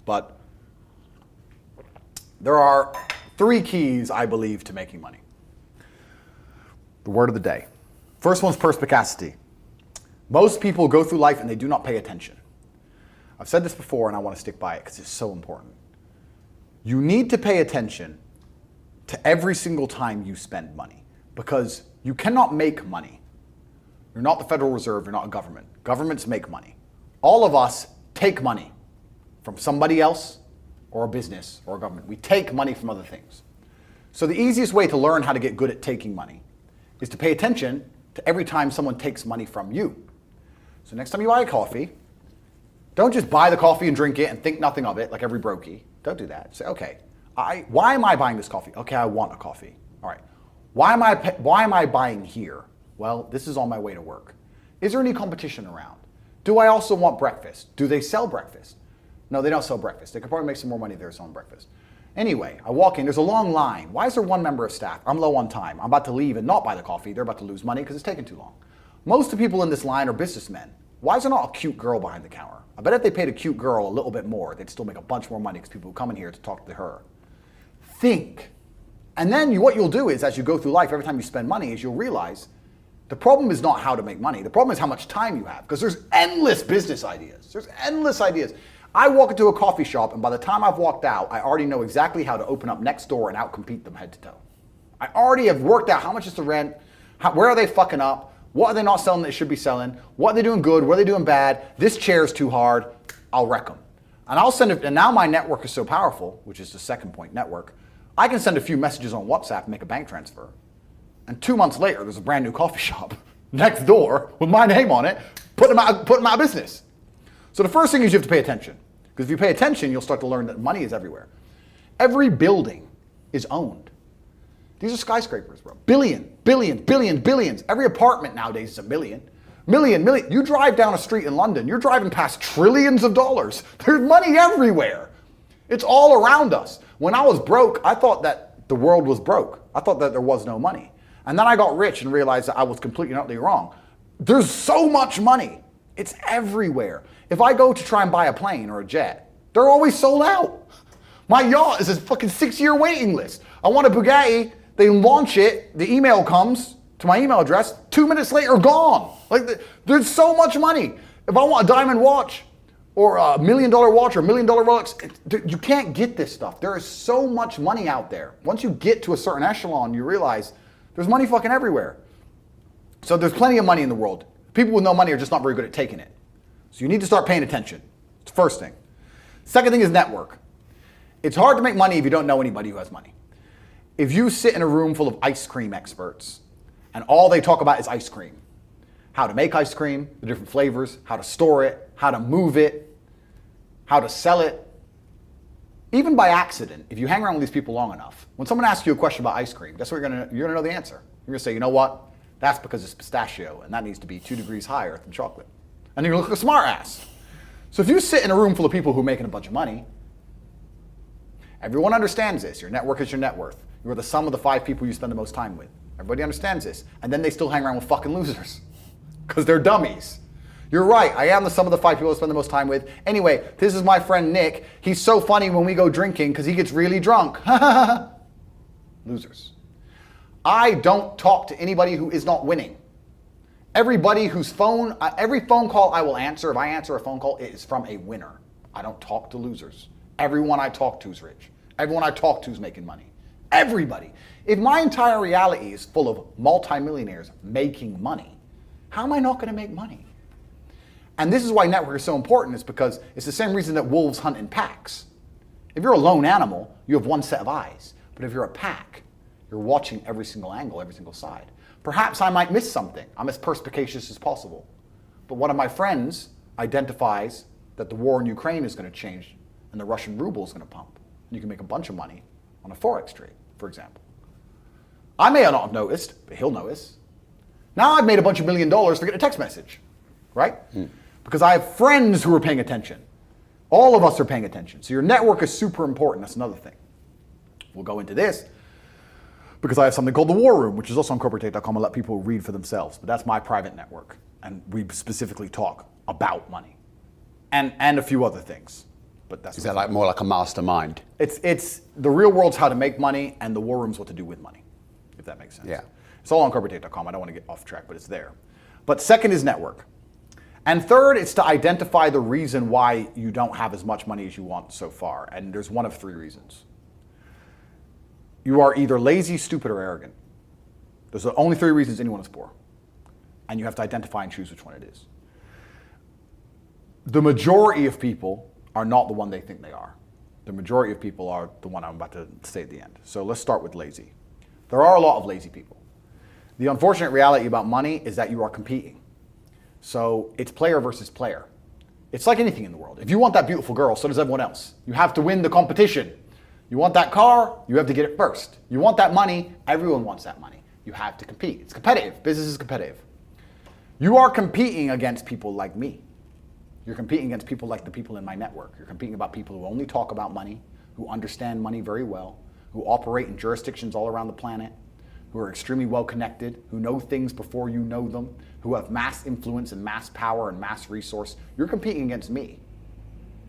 But there are 3 keys, I believe, to making money. The word of the day. First one's perspicacity. Most people go through life and they do not pay attention. I've said this before and I want to stick by it because it's so important. You need to pay attention to every single time you spend money because you cannot make money. You're not the Federal Reserve, you're not a government. Governments make money. All of us take money from somebody else or a business or a government. We take money from other things. So the easiest way to learn how to get good at taking money is to pay attention to every time someone takes money from you. So next time you buy a coffee, don't just buy the coffee and drink it and think nothing of it like every brokey. Don't do that. Say, okay, why am I buying this coffee? Okay, I want a coffee. All right. Why am I buying here? Well, this is on my way to work. Is there any competition around? Do I also want breakfast? Do they sell breakfast? No, they don't sell breakfast. They could probably make some more money if they're selling breakfast. Anyway, I walk in, there's a long line. Why is there one member of staff? I'm low on time. I'm about to leave and not buy the coffee. They're about to lose money because it's taking too long. Most of the people in this line are businessmen. Why is there not a cute girl behind the counter? I bet if they paid a cute girl a little bit more, they'd still make a bunch more money because people would come in here to talk to her. Think. And then what you'll do is, as you go through life, every time you spend money, is you'll realize the problem is not how to make money. The problem is how much time you have because there's endless business ideas. There's endless ideas. I walk into a coffee shop and by the time I've walked out, I already know exactly how to open up next door and outcompete them head to toe. I already have worked out how much is the rent, where are they fucking up, what are they not selling that they should be selling, what are they doing good, what are they doing bad, this chair's too hard, I'll wreck them. And I'll send it, and now my network is so powerful, which is the second point, network, I can send a few messages on WhatsApp and make a bank transfer. And 2 months later, there's a brand new coffee shop next door with my name on it, putting them out of business. So the first thing is you have to pay attention. Because if you pay attention, you'll start to learn that money is everywhere. Every building is owned. These are skyscrapers, bro. Billions. Every apartment nowadays is a million. Million. You drive down a street in London, you're driving past trillions of dollars. There's money everywhere. It's all around us. When I was broke, I thought that the world was broke. I thought that there was no money. And then I got rich and realized that I was completely and utterly wrong. There's so much money. It's everywhere. If I go to try and buy a plane or a jet, they're always sold out. My yacht is a fucking 6-year waiting list. I want a Bugatti, they launch it, the email comes to my email address, 2 minutes later, gone. Like, there's so much money. If I want a diamond watch, or a $1 million watch, or $1 million Rolex, you can't get this stuff. There is so much money out there. Once you get to a certain echelon, you realize there's money fucking everywhere. So there's plenty of money in the world. People with no money are just not very good at taking it. So you need to start paying attention. It's the first thing. Second thing is network. It's hard to make money if you don't know anybody who has money. If you sit in a room full of ice cream experts and all they talk about is ice cream, how to make ice cream, the different flavors, how to store it, how to move it, how to sell it, even by accident, if you hang around with these people long enough, when someone asks you a question about ice cream, guess what you're gonna know the answer. You're gonna say, you know what? That's because it's pistachio and that needs to be 2 degrees higher than chocolate. And you're gonna look like a smart ass. So if you sit in a room full of people who are making a bunch of money, everyone understands this. Your network is your net worth. You're the sum of the 5 people you spend the most time with. Everybody understands this. And then they still hang around with fucking losers because they're dummies. You're right, I am the sum of the 5 people I spend the most time with. Anyway, this is my friend Nick. He's so funny when we go drinking because he gets really drunk. Losers. I don't talk to anybody who is not winning. Everybody whose phone, every phone call I will answer, if I answer a phone call, it is from a winner. I don't talk to losers. Everyone I talk to is rich. Everyone I talk to is making money. Everybody. If my entire reality is full of multimillionaires making money, how am I not going to make money? And this is why network is so important, is because it's the same reason that wolves hunt in packs. If you're a lone animal, you have one set of eyes. But if you're a pack, you're watching every single angle, every single side. Perhaps I might miss something. I'm as perspicacious as possible. But one of my friends identifies that the war in Ukraine is going to change and the Russian ruble is going to pump. And you can make a bunch of money on a Forex trade, for example. I may not have noticed, but he'll notice. Now I've made a bunch of $1 million to get a text message, right? Because I have friends who are paying attention. All of us are paying attention. So your network is super important. That's another thing. We'll go into this because I have something called the War Room, which is also on corporatate.com. I'll let people read for themselves. But that's my private network. And we specifically talk about money and a few other things. but that's Is that like more like a mastermind? It's the real world's how to make money, and the war room's what to do with money, if that makes sense. Yeah. It's all on corporatate.com. I don't want to get off track, but it's there. But second is network. And third, it's to identify the reason why you don't have as much money as you want so far. And there's one of three reasons. You are either lazy, stupid, or arrogant. Those are the only three reasons anyone is poor. And you have to identify and choose which one it is. The majority of people are not the one they think they are. The majority of people are the one I'm about to say at the end. So let's start with lazy. There are a lot of lazy people. The unfortunate reality about money is that you are competing. So it's player versus player. It's like anything in the world. If you want that beautiful girl, so does everyone else. You have to win the competition. You want that car, you have to get it first. You want that money, everyone wants that money. You have to compete. It's competitive. Business is competitive. You are competing against people like me. You're competing against people like the people in my network. You're competing about people who only talk about money, who understand money very well, who operate in jurisdictions all around the planet, who are extremely well connected, who know things before you know them, who have mass influence and mass power and mass resource. You're competing against me.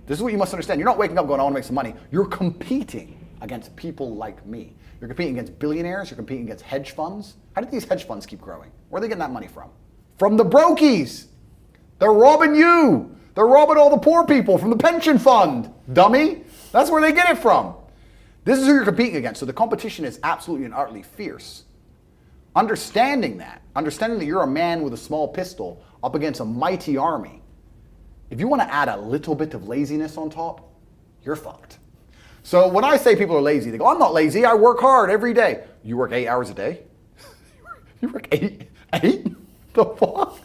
This is what you must understand. You're not waking up going, I want to make some money. You're competing against people like me. You're competing against billionaires. You're competing against hedge funds. How did these hedge funds keep growing? Where are they getting that money from? From the brokies. They're robbing you. They're robbing all the poor people from the pension fund, dummy. That's where they get it from. This is who you're competing against. So the competition is absolutely and utterly fierce. Understanding that you're a man with a small pistol up against a mighty army, if you want to add a little bit of laziness on top, you're fucked. So when I say people are lazy, they go, I'm not lazy, I work hard every day. You work 8 hours a day? You work eight? The fuck?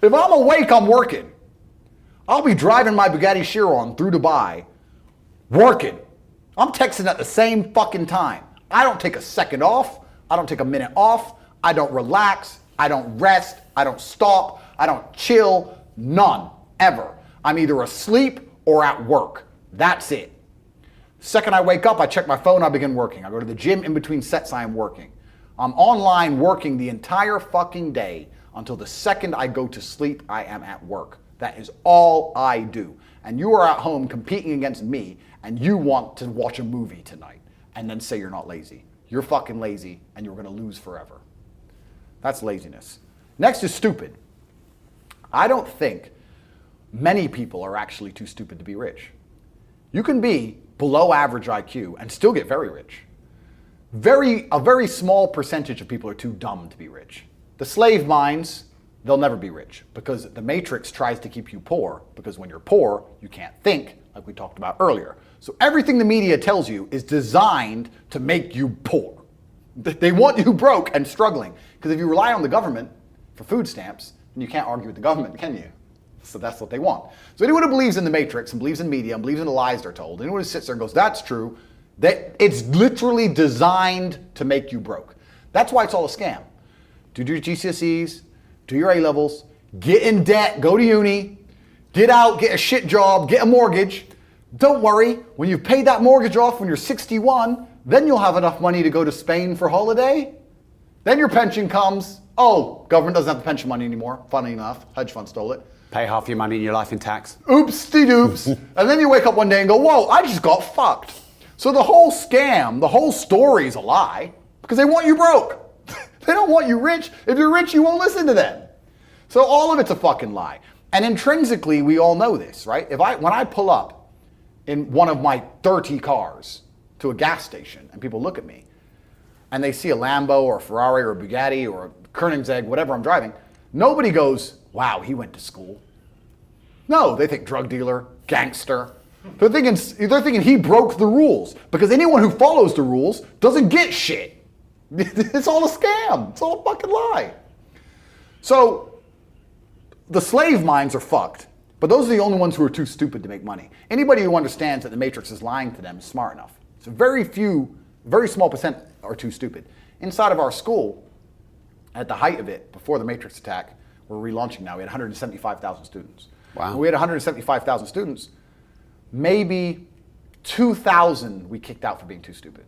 If I'm awake, I'm working. I'll be driving my Bugatti Chiron through Dubai, working. I'm texting at the same fucking time. I don't take a second off. I don't take a minute off. I don't relax. I don't rest. I don't stop. I don't chill. None. Ever. I'm either asleep or at work. That's it. Second I wake up, I check my phone, I begin working. I go to the gym in between sets, I am working. I'm online working the entire fucking day until the second I go to sleep, I am at work. That is all I do. And you are at home competing against me, and you want to watch a movie tonight and then say you're not lazy. You're fucking lazy, and you're gonna lose forever. That's laziness. Next is stupid. I don't think many people are actually too stupid to be rich. You can be below average IQ and still get very rich. A very small percentage of people are too dumb to be rich. The slave minds, they'll never be rich because the matrix tries to keep you poor, because when you're poor, you can't think, like we talked about earlier. So everything the media tells you is designed to make you poor. They want you broke and struggling, because if you rely on the government for food stamps, then you can't argue with the government, can you? So that's what they want. So anyone who believes in the matrix and believes in media and believes in the lies they're told, anyone who sits there and goes, that's true, that it's literally designed to make you broke. That's why it's all a scam. Do your GCSEs, do your A-levels, get in debt, go to uni, get out, get a shit job, get a mortgage. Don't worry, when you've paid that mortgage off when you're 61, then you'll have enough money to go to Spain for holiday. Then your pension comes. Oh, government doesn't have the pension money anymore. Funny enough, hedge fund stole it. Pay half your money in your life in tax. Oops-de-doops. And then you wake up one day and go, whoa, I just got fucked. So the whole scam, the whole story is a lie because they want you broke. They don't want you rich. If you're rich, you won't listen to them. So all of it's a fucking lie. And intrinsically, we all know this, right? When I pull up in one of my 30 cars to a gas station and people look at me and they see a Lambo or a Ferrari or a Bugatti or a Koenigsegg, whatever I'm driving, nobody goes, wow, he went to school. No, they think drug dealer, gangster. They're thinking he broke the rules, because anyone who follows the rules doesn't get shit. It's all a scam. It's all a fucking lie. So the slave minds are fucked, but those are the only ones who are too stupid to make money. Anybody who understands that the matrix is lying to them is smart enough. So very small percent are too stupid. Inside of our school, at the height of it, before the matrix attack, we're relaunching now, we had 175,000 students. Wow. When we had 175,000 students, maybe 2,000 we kicked out for being too stupid.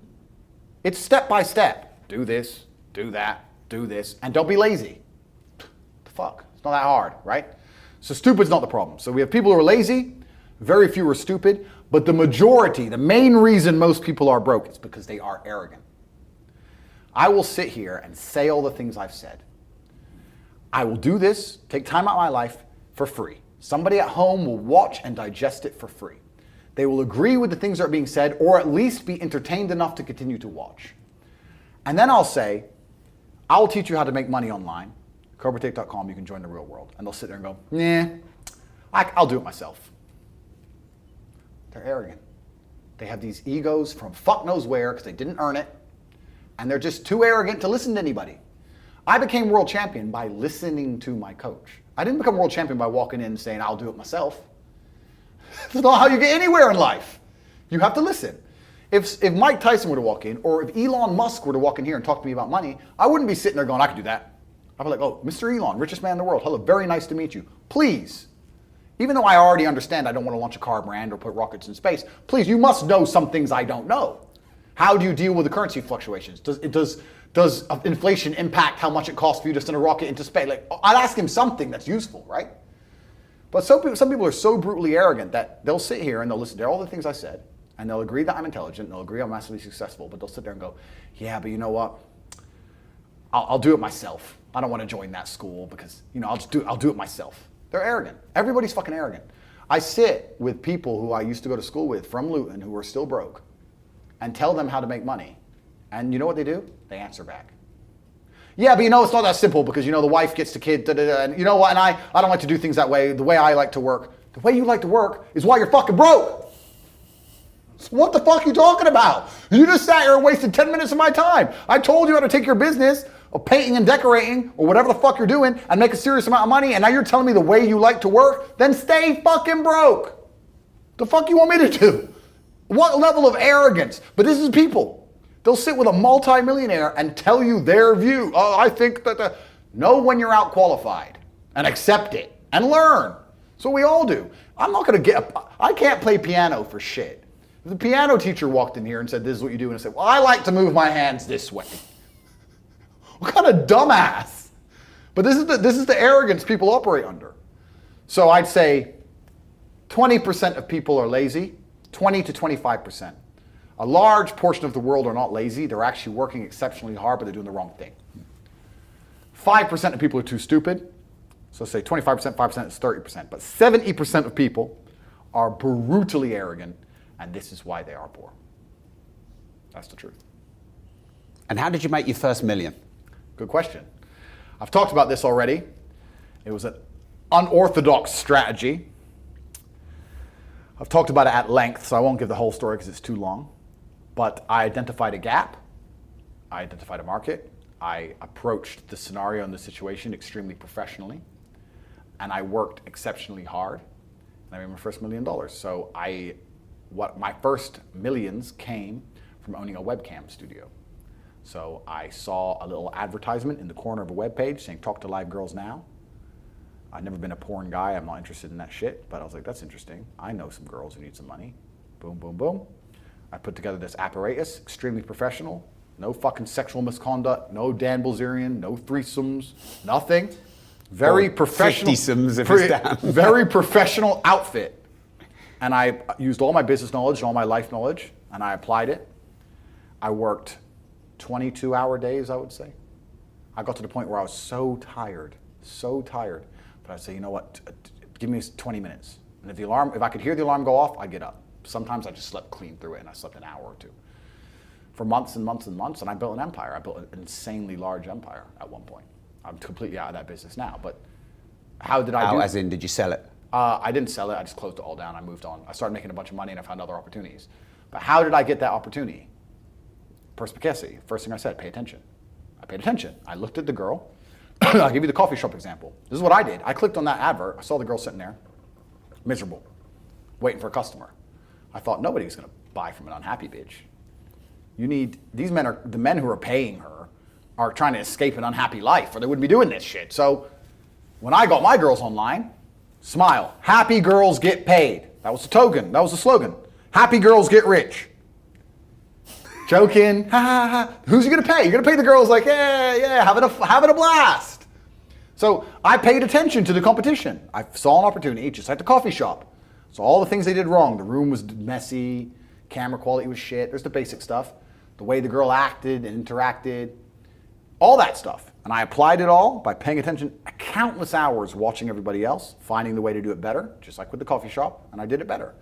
It's step by step. Do this, do that, do this, and don't be lazy. The fuck? It's not that hard, right? So stupid's not the problem. So we have people who are lazy, very few are stupid, But the majority, the main reason most people are broke is because they are arrogant. I will sit here and say all the things I've said. I will do this, take time out of my life for free. Somebody at home will watch and digest it for free. They will agree with the things that are being said, or at least be entertained enough to continue to watch. And then I'll say, I'll teach you how to make money online. CobraTake.com, you can join the real world. And they'll sit there and go, nah, I'll do it myself. They're arrogant. They have these egos from fuck knows where because they didn't earn it. And they're just too arrogant to listen to anybody. I became world champion by listening to my coach. I didn't become world champion by walking in and saying, I'll do it myself. That's not how you get anywhere in life. You have to listen. If Mike Tyson were to walk in, or if Elon Musk were to walk in here and talk to me about money, I wouldn't be sitting there going, I can do that. I'd be like, oh, Mr. Elon, richest man in the world. Hello, very nice to meet you. Please, even though I already understand I don't want to launch a car brand or put rockets in space, please, you must know some things I don't know. How do you deal with the currency fluctuations? Does inflation impact how much it costs for you to send a rocket into space? Like, I'd ask him something that's useful, right? But some people are so brutally arrogant that they'll sit here and they'll listen to all the things I said, and they'll agree that I'm intelligent, and they'll agree I'm massively successful, but they'll sit there and go, yeah, but you know what? I'll do it myself. I don't want to join that school because, I'll do it myself. They're arrogant. Everybody's fucking arrogant. I sit with people who I used to go to school with from Luton who are still broke and tell them how to make money. And you know what they do? They answer back. Yeah, but it's not that simple because, the wife gets the kid, and you know what, and I don't like to do things that way. The way I like to work, the way you like to work is why you're fucking broke. So what the fuck are you talking about? You just sat here and wasted 10 minutes of my time. I told you how to take your business of painting and decorating or whatever the fuck you're doing and make a serious amount of money, and now you're telling me the way you like to work? Then stay fucking broke. The fuck you want me to do? What level of arrogance? But this is people. They'll sit with a multimillionaire and tell you their view. Oh, I think that know when you're out qualified and accept it and learn. So we all do. I'm not going to I can't play piano for shit. If the piano teacher walked in here and said, this is what you do, and I said, well, I like to move my hands this way. What kind of dumbass? But this is the arrogance people operate under. So I'd say 20% of people are lazy, 20 to 25%. A large portion of the world are not lazy. They're actually working exceptionally hard, but they're doing the wrong thing. 5% of people are too stupid. So say 25%, 5% is 30%. But 70% of people are brutally arrogant, and this is why they are poor. That's the truth. And how did you make your first million? Good question. I've talked about this already. It was an unorthodox strategy. I've talked about it at length, so I won't give the whole story because it's too long. But I identified a gap. I identified a market. I approached the scenario and the situation extremely professionally. And I worked exceptionally hard. And I made my first $1 million. So my first millions came from owning a webcam studio. So I saw a little advertisement in the corner of a web page saying, talk to live girls now. I've never been a porn guy. I'm not interested in that shit. But I was like, that's interesting. I know some girls who need some money. Boom, boom, boom. I put together this apparatus, extremely professional. No fucking sexual misconduct. No Dan Bilzerian. No threesomes. Nothing. Very professional. 50-somes if it's down. Very professional outfit. And I used all my business knowledge and all my life knowledge, and I applied it. I worked 22-hour days, I would say. I got to the point where I was so tired. But I'd say, you know what, give me 20 minutes. And if I could hear the alarm go off, I'd get up. Sometimes I just slept clean through it, and I slept an hour or two. For months and months and months, and I built an empire. I built an insanely large empire at one point. I'm completely out of that business now, but how did I do it? As in, did you sell it? I didn't sell it, I just closed it all down, I moved on. I started making a bunch of money and I found other opportunities. But how did I get that opportunity? Perspicacity, first thing I said, pay attention. I paid attention. I looked at the girl. I'll give you the coffee shop example. This is what I did. I clicked on that advert. I saw the girl sitting there, miserable, waiting for a customer. I thought nobody's going to buy from an unhappy bitch. The men who are paying her are trying to escape an unhappy life or they wouldn't be doing this shit. So when I got my girls online, smile. Happy girls get paid. That was the token. That was the slogan. Happy girls get rich. Joking, ha ha ha. Who's you gonna pay? You're gonna pay the girls like, yeah, having a blast. So I paid attention to the competition. I saw an opportunity, just like the coffee shop. So all the things they did wrong, the room was messy, camera quality was shit, there's the basic stuff, the way the girl acted and interacted, all that stuff. And I applied it all by paying attention countless hours watching everybody else, finding the way to do it better, just like with the coffee shop, and I did it better.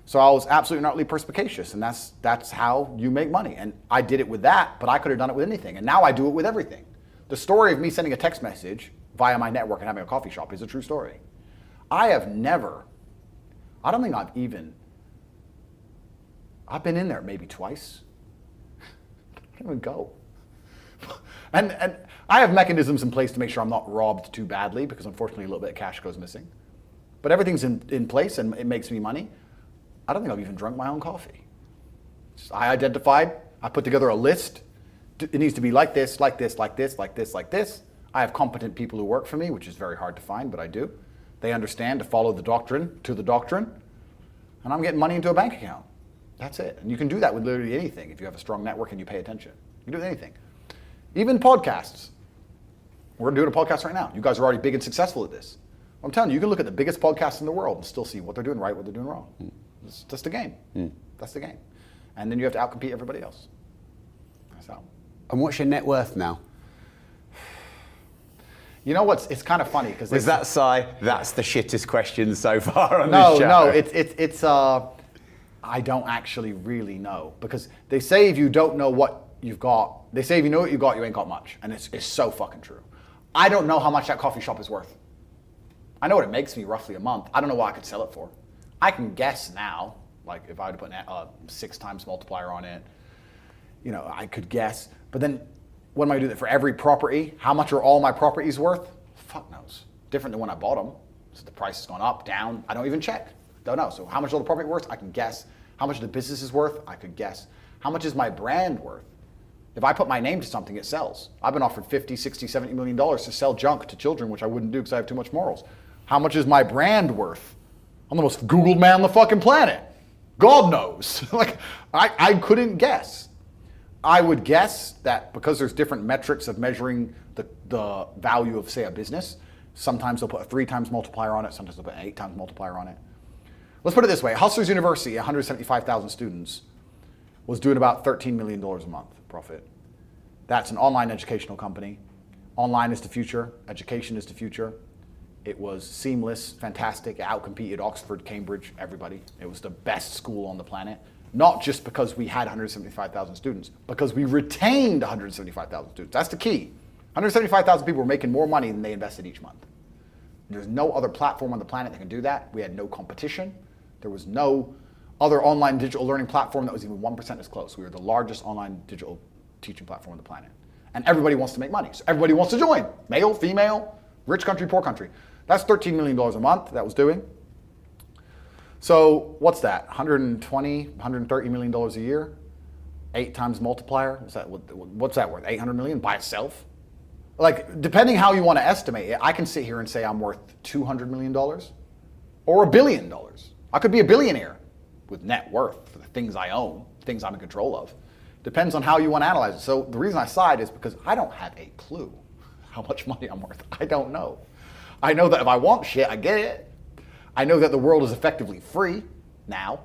So I was absolutely and utterly perspicacious, and that's how you make money. And I did it with that, but I could have done it with anything. And now I do it with everything. The story of me sending a text message via my network and having a coffee shop is a true story. I don't think I've been in there maybe twice. I don't even go. And I have mechanisms in place to make sure I'm not robbed too badly, because unfortunately a little bit of cash goes missing. But everything's in place and it makes me money. I don't think I've even drunk my own coffee. I identified, I put together a list. It needs to be like this, like this, like this, like this, like this. I have competent people who work for me, which is very hard to find, but I do. They understand to follow the doctrine to the doctrine, and I'm getting money into a bank account. That's it. And you can do that with literally anything if you have a strong network and you pay attention. You can do it with anything. Even podcasts. We're doing a podcast right now. You guys are already big and successful at this. I'm telling you, you can look at the biggest podcasts in the world and still see what they're doing right, what they're doing wrong. That's the game. That's the game. And then you have to outcompete everybody else. That's how. And what's your net worth now? You know what's? It's kind of funny because Is that sigh? That's the shittest question so far on this show. No. It's. I don't actually really know, because they say if you don't know what you've got, they say if you know what you got, you ain't got much, and it's so fucking true. I don't know how much that coffee shop is worth. I know what it makes me roughly a month. I don't know what I could sell it for. I can guess now, like if I were to put a 6 times multiplier on it, you know, I could guess. But then, what am I doing for every property? How much are all my properties worth? Fuck knows. Different than when I bought them. So the price has gone up, down. I don't even check. Don't know. So how much all the property worth? I can guess. How much the business is worth? I could guess. How much is my brand worth? If I put my name to something, it sells. I've been offered $50, $60, $70 million to sell junk to children, which I wouldn't do because I have too much morals. How much is my brand worth? I'm the most Googled man on the fucking planet. God knows. Like, I couldn't guess. I would guess that because there's different metrics of measuring the value of, say, a business, sometimes they'll put a 3 times multiplier on it, sometimes they'll put an 8 times multiplier on it. Let's put it this way. Hustlers University, 175,000 students, was doing about $13 million a month profit. That's an online educational company. Online is the future. Education is the future. It was seamless, fantastic. It outcompeted Oxford, Cambridge, everybody. It was the best school on the planet. Not just because we had 175,000 students, because we retained 175,000 students. That's the key. 175,000 people were making more money than they invested each month. There's no other platform on the planet that can do that. We had no competition. There was no other online digital learning platform that was even 1% as close. We were the largest online digital teaching platform on the planet. And everybody wants to make money. So everybody wants to join. Male, female, rich country, poor country. That's $13 million a month that was doing. So what's that? $120, $130 million a year? 8 times multiplier? What's that worth? 800 million by itself? Like, depending how you want to estimate it, I can sit here and say I'm worth $200 million or $1 billion. I could be a billionaire with net worth for the things I own, things I'm in control of. Depends on how you want to analyze it. So the reason I sighed is because I don't have a clue how much money I'm worth. I don't know. I know that if I want shit, I get it. I know that the world is effectively free now.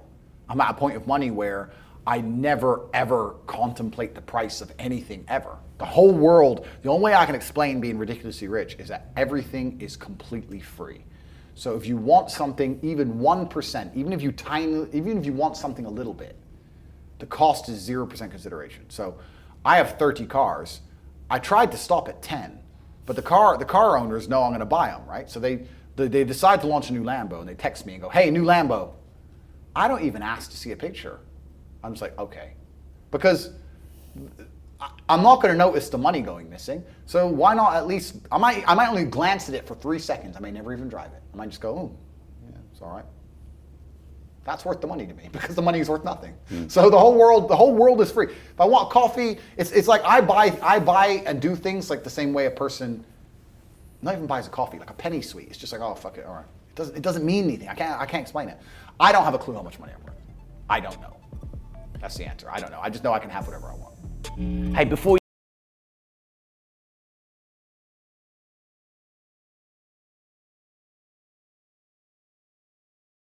I'm at a point of money where I never, ever contemplate the price of anything ever. The whole world, the only way I can explain being ridiculously rich is that everything is completely free. So if you want something, even 1%, even if you want something a little bit, the cost is 0% consideration. So I have 30 cars. I tried to stop at 10, but the car owners know I'm going to buy them, right? So they decide to launch a new Lambo, and they text me and go, "Hey, new Lambo." I don't even ask to see a picture. I'm just like, okay, because I'm not going to notice the money going missing. So why not at least? I might only glance at it for 3 seconds. I may never even drive it. I might just go, "Oh, yeah, it's all right." That's worth the money to me because the money is worth nothing. So the whole world is free. If I want coffee, it's like I buy and do things like the same way a person not even buys a coffee, like a penny sweet. It's just like, oh, fuck it, all right. It doesn't mean anything. I can't explain it. I don't have a clue how much money I'm worth. I don't know. That's the answer. I don't know. I just know I can have whatever I want. Hey, before